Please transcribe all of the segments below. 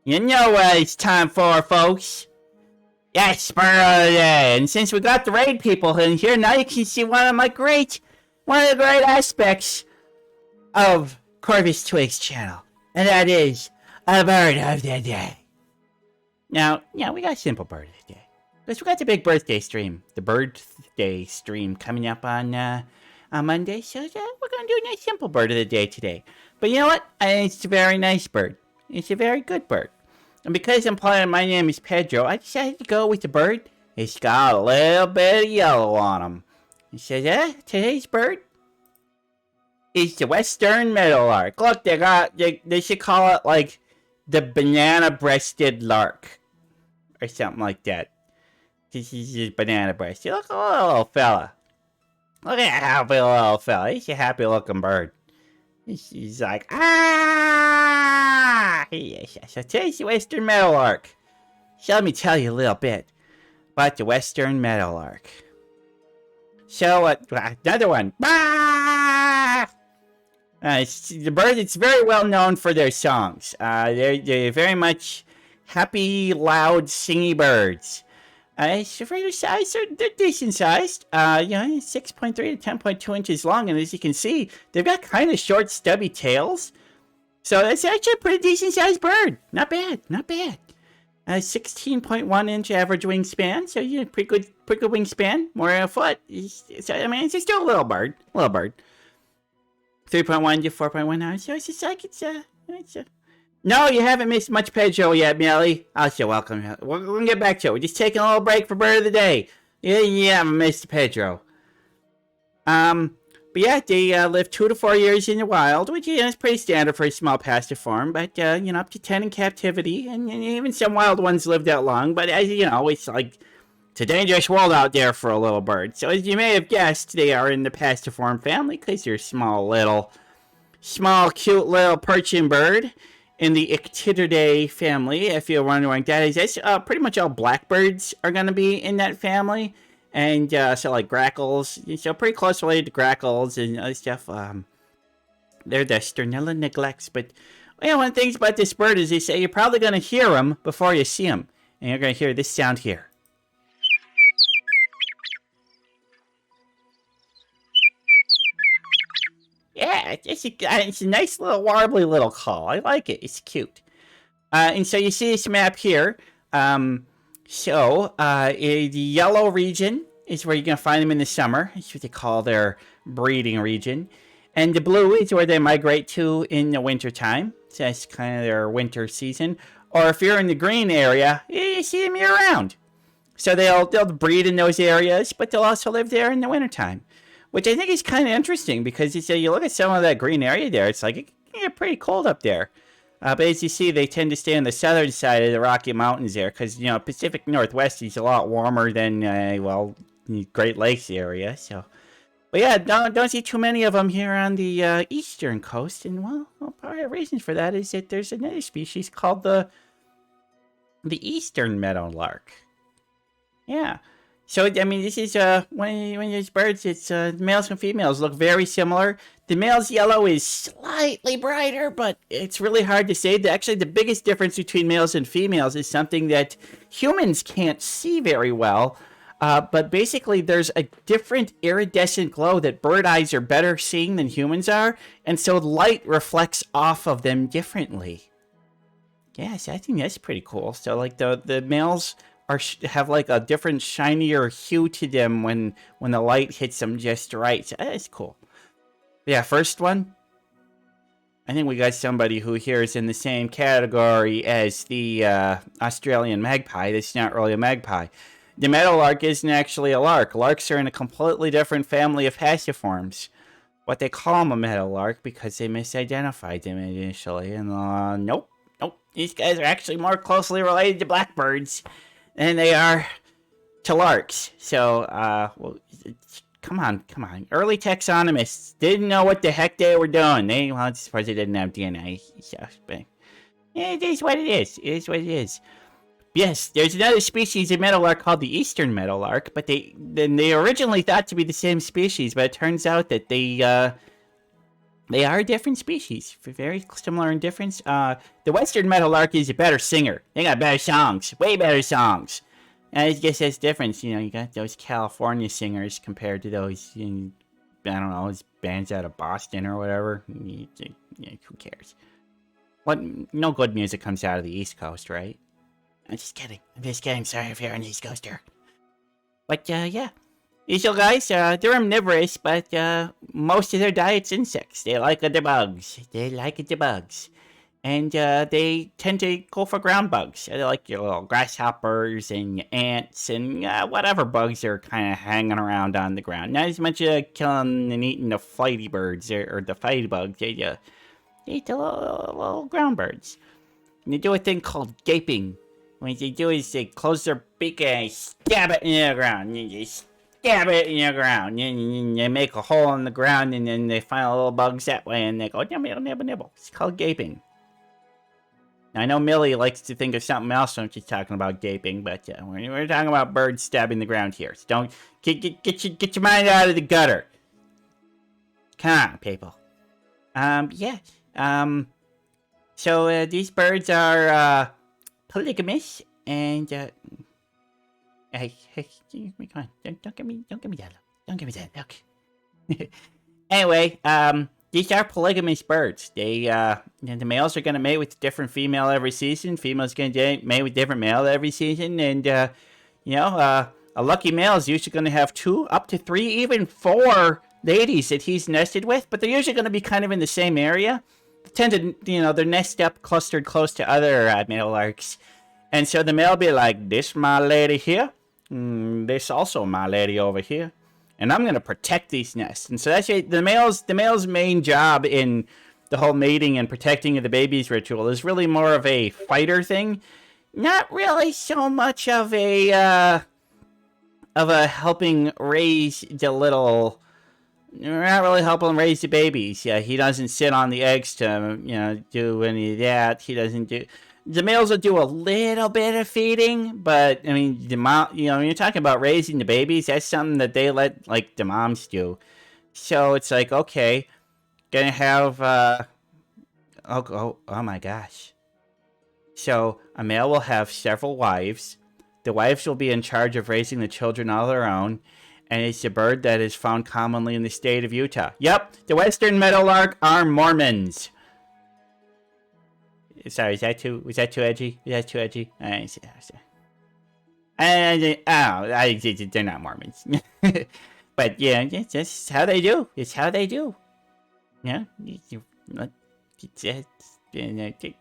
You know what it's time for, folks. Yes, bird of the day. And since we got the raid people in here, now you can see one of the great aspects of Corvus Twig's channel. And that is a bird of the day. Now, we got a simple bird of the day. Because we got the big birthday stream, the birthday stream coming up on Monday. So we're going to do a nice simple bird of the day today. But you know what? It's a very nice bird. It's a very good bird. And because I'm playing My Name is Pedro, I decided to go with the bird. It's got a little bit of yellow on him. It says, today's bird is the Western Meadowlark. Look, they should call it like the banana-breasted lark. Or something like that. This is his banana-breasted. Look at the little fella. Look at that happy little fella. He's a happy looking bird. He's like, Yes. So today's the Western Meadowlark. So let me tell you a little bit about the Western Meadowlark. So, another one. The bird, it's very well known for their songs. They're very much happy, loud, singy birds. For their size, they're decent sized. 6.3 to 10.2 inches long, and as you can see, they've got kind of short, stubby tails. So that's actually a pretty decent sized bird. Not bad. 16.1 inch average wingspan. So pretty good wingspan. More than a foot. So it's still a little bird. 3.1 to 4.1 hours. So it's just like No, you haven't missed much Pedro yet, Melly. Also, welcome. We're gonna get back to it. We're just taking a little break for bird of the day. Yeah, Mr. Pedro. But yeah, they live 2 to 4 years in the wild, which is pretty standard for a small passive form. But up to 10 in captivity, and even some wild ones live that long. But as you know, it's like it's a dangerous world out there for a little bird. So as you may have guessed, they are in the passive form family because they're small, cute little perching bird in the ENvtuber family. If you're wondering what that is, pretty much all blackbirds are going to be in that family. And so like grackles, so pretty close related to grackles and other stuff. They're the Sternella neglects. But one of the things about this bird is they say you're probably going to hear them before you see them. And you're going to hear this sound here. Yeah, it's a nice little warbly little call. I like it. It's cute. And so you see this map here. The yellow region is where you're going to find them in the summer. It's what they call their breeding region. And the blue is where they migrate to in the wintertime. So that's kind of their winter season. Or if you're in the green area, you see them year-round. So they'll breed in those areas, but they'll also live there in the wintertime. Which I think is kind of interesting because you look at some of that green area there, it's like it can get pretty cold up there. But as you see, they tend to stay on the southern side of the Rocky Mountains there because, Pacific Northwest is a lot warmer than, Great Lakes area. So, but yeah, don't see too many of them here on the eastern coast. And, part of the reason for that is that there's another species called the Eastern Meadowlark. Yeah. So, this is one of those birds. It's males and females look very similar. The male's yellow is slightly brighter, but it's really hard to say. Actually, the biggest difference between males and females is something that humans can't see very well. But basically, there's a different iridescent glow that bird eyes are better seeing than humans are. And so light reflects off of them differently. Yes, I think that's pretty cool. So, like, the males have like a different shinier hue to them when the light hits them just right. So that's cool. Yeah, first one. I think we got somebody who here is in the same category as the Australian magpie. That's not really a magpie. The meadowlark isn't actually a lark. Larks are in a completely different family of haciforms. But they call them a meadowlark because they misidentified them initially. And nope. These guys are actually more closely related to blackbirds than they are to larks. So, come on. Early taxonomists didn't know what the heck they were doing. I suppose they didn't have DNA. So, but it is what it is. Yes, there's another species of meadowlark called the Eastern Meadowlark, but they originally thought to be the same species, but it turns out that they They are different species, very similar in difference. The western meadowlark is a better singer. They got better songs, way better songs. And I guess that's difference. You know, you got those California singers compared to those, I don't know, those bands out of Boston or whatever. Who cares? What? No good music comes out of the East Coast, right? I'm just kidding. Sorry if you're an East Coaster. But yeah. These little guys, they're omnivorous, but most of their diet's insects. They like the bugs. And they tend to go for ground bugs. They like your little grasshoppers and ants and whatever bugs are kind of hanging around on the ground. Not as much killing and eating the flighty birds or the fighty bugs. They eat the little ground birds. And they do a thing called gaping. What they do is they close their beak and stab it in the ground. You stab it in the ground. They make a hole in the ground and then they find little bugs that way and they go nibble, nibble, nibble. It's called gaping. Now, I know Millie likes to think of something else when she's talking about gaping, but we're talking about birds stabbing the ground here. So don't get your mind out of the gutter. Come on, people. Yeah. So these birds are polygamous and hey, come on, don't get me that. Don't get me that look. Anyway, these are polygamous birds. They, the males are gonna mate with a different female every season. Females gonna mate with different male every season, and a lucky male is usually gonna have 2, up to 3, even 4 ladies that he's nested with. But they're usually gonna be kind of in the same area. They tend to, their nest up clustered close to other meadowlarks, and so the male will be like, "This my lady here, this also my lady over here." And I'm gonna protect these nests, and so that's the male's main job in the whole mating and protecting of the babies ritual is really more of a fighter thing, not really so much of a helping raise the little. Not really helping raise the babies. Yeah, he doesn't sit on the eggs to do any of that. He doesn't do. The males will do a little bit of feeding, but I mean, the mom, when you're talking about raising the babies, that's something that they let like the moms do. So it's like, okay, gonna have oh my gosh. So a male will have several wives. The wives will be in charge of raising the children all their own, and it's a bird that is found commonly in the state of Utah. Yep, the western meadowlark are Mormons. Sorry, was that too edgy? Is that too edgy? They're not Mormons. But yeah, that's how they do. It's how they do. Yeah.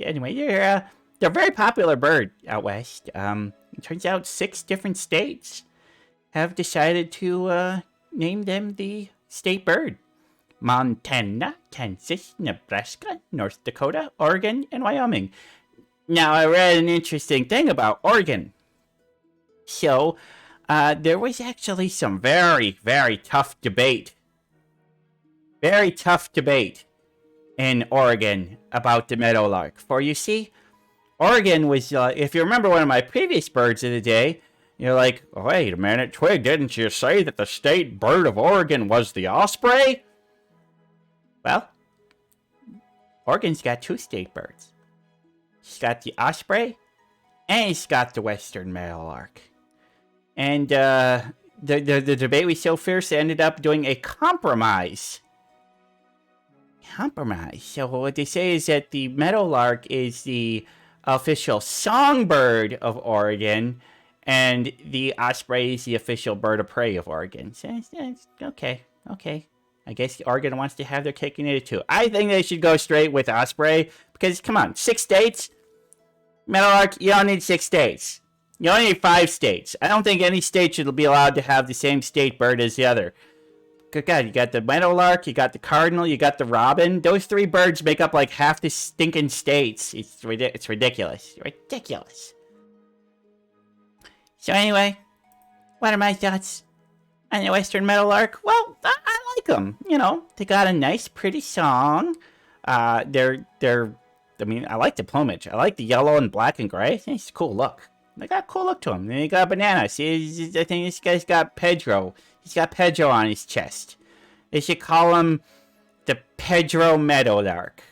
Anyway, they're a very popular bird out west. It turns out 6 different states have decided to name them the state bird. Montana, Kansas, Nebraska, North Dakota, Oregon, and Wyoming. Now, I read an interesting thing about Oregon. So, there was actually some very, very tough debate. Very tough debate in Oregon about the meadowlark. For you see, Oregon was, if you remember one of my previous birds of the day, you're like, wait a minute, Twig, didn't you say that the state bird of Oregon was the osprey? Well, Oregon's got 2 state birds. It's got the osprey, and it's got the western meadowlark. And the debate was so fierce, they ended up doing a compromise. So what they say is that the meadowlark is the official songbird of Oregon, and the osprey is the official bird of prey of Oregon. So it's okay. I guess Oregon wants to have their cake and eat it too. I think they should go straight with osprey, because, come on, 6 states? Meadowlark, you don't need 6 states. You only need 5 states. I don't think any state should be allowed to have the same state bird as the other. Good God, you got the meadowlark, you got the cardinal, you got the robin. Those 3 birds make up like half the stinking states. It's ridiculous. Ridiculous. So anyway, what are my thoughts on the western meadowlark? Well, I like them. They got a nice, pretty song. I like the plumage. I like the yellow and black and gray. It's a cool look. They got a cool look to them. Then they got a banana. See, I think this guy's got Pedro. He's got Pedro on his chest. They should call him the Pedro Meadowlark.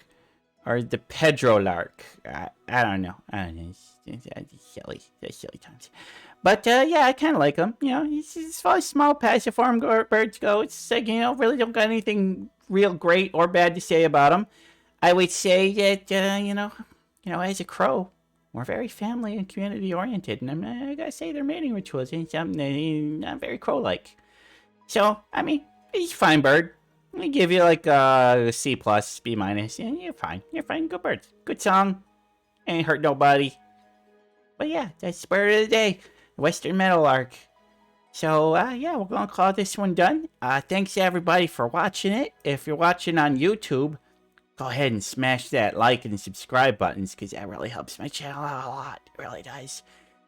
Or the Pedro Lark. I don't know. It's silly. It's silly times. But, yeah, I kind of like him. You know, he's as far as small passive form birds go, it's like, you know, really don't got anything real great or bad to say about him. I would say that, you know, as a crow, we're very family and community oriented. And I gotta say their mating rituals ain't something not very crow-like. So, I mean, he's a fine bird. I give you like a C plus, B minus. Yeah, you're fine. You're fine. Good bird. Good song. Ain't hurt nobody. But yeah, that's bird of the day. Western Meadowlark. So yeah, we're gonna call this one done. Thanks everybody for watching it. If you're watching on YouTube, go ahead and smash that like and subscribe buttons because that really helps my channel out a lot. It really does.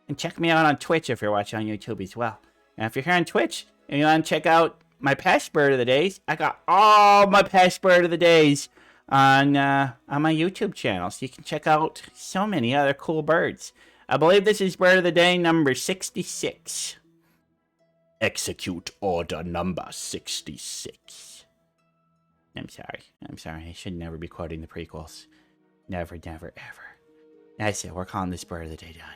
And check me out on Twitch if you're watching on YouTube as well. And if you're here on Twitch and you want to check out my past bird of the days, I got all my past bird of the days on my YouTube channel, so you can check out so many other cool birds. I believe this is bird of the day number 66. Execute order number 66. I'm sorry. I should never be quoting the prequels. Never, ever. That's it. We're calling this bird of the day done.